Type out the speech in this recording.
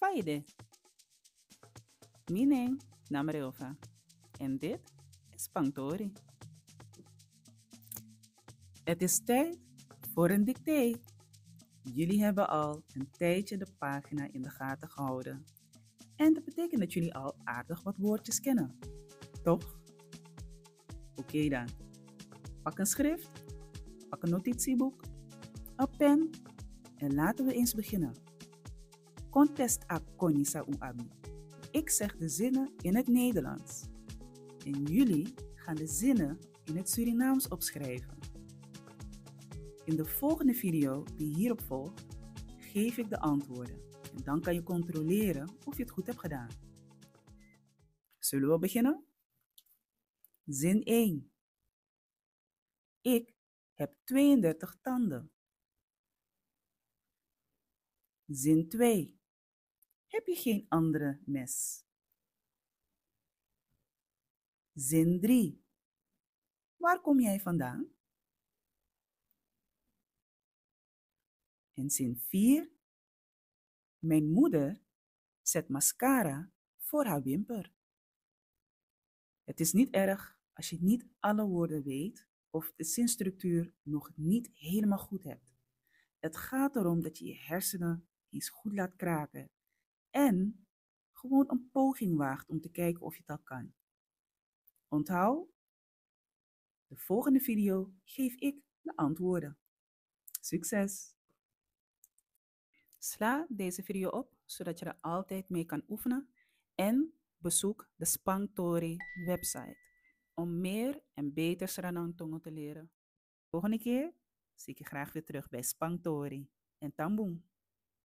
Faide. Mijn naam is Ilva en dit is Pangtori. Het is tijd voor een dicté. Jullie hebben al een tijdje de pagina in de gaten gehouden. En dat betekent dat jullie al aardig wat woordjes kennen. Toch? Oké dan. Pak een schrift, pak een notitieboek, een pen en laten we eens beginnen. Contest a konisa abi. Ik zeg de zinnen in het Nederlands. En jullie gaan de zinnen in het Surinaams opschrijven. In de volgende video die hierop volgt, geef ik de antwoorden. En dan kan je controleren of je het goed hebt gedaan. Zullen we beginnen? Zin 1. Ik heb 32 tanden. Zin 2. Heb je geen andere mes? Zin 3. Waar kom jij vandaan? En zin 4. Mijn moeder zet mascara voor haar wimper. Het is niet erg als je niet alle woorden weet of de zinstructuur nog niet helemaal goed hebt. Het gaat erom dat je je hersenen eens goed laat kraken en gewoon een poging waagt om te kijken of je het al kan. Onthoud, de volgende video geef ik de antwoorden. Succes! Sla deze video op, zodat je er altijd mee kan oefenen en bezoek de Spangtori website om meer en beter Sranang-tongen te leren. Volgende keer zie ik je graag weer terug bij Spangtori en Tamboen.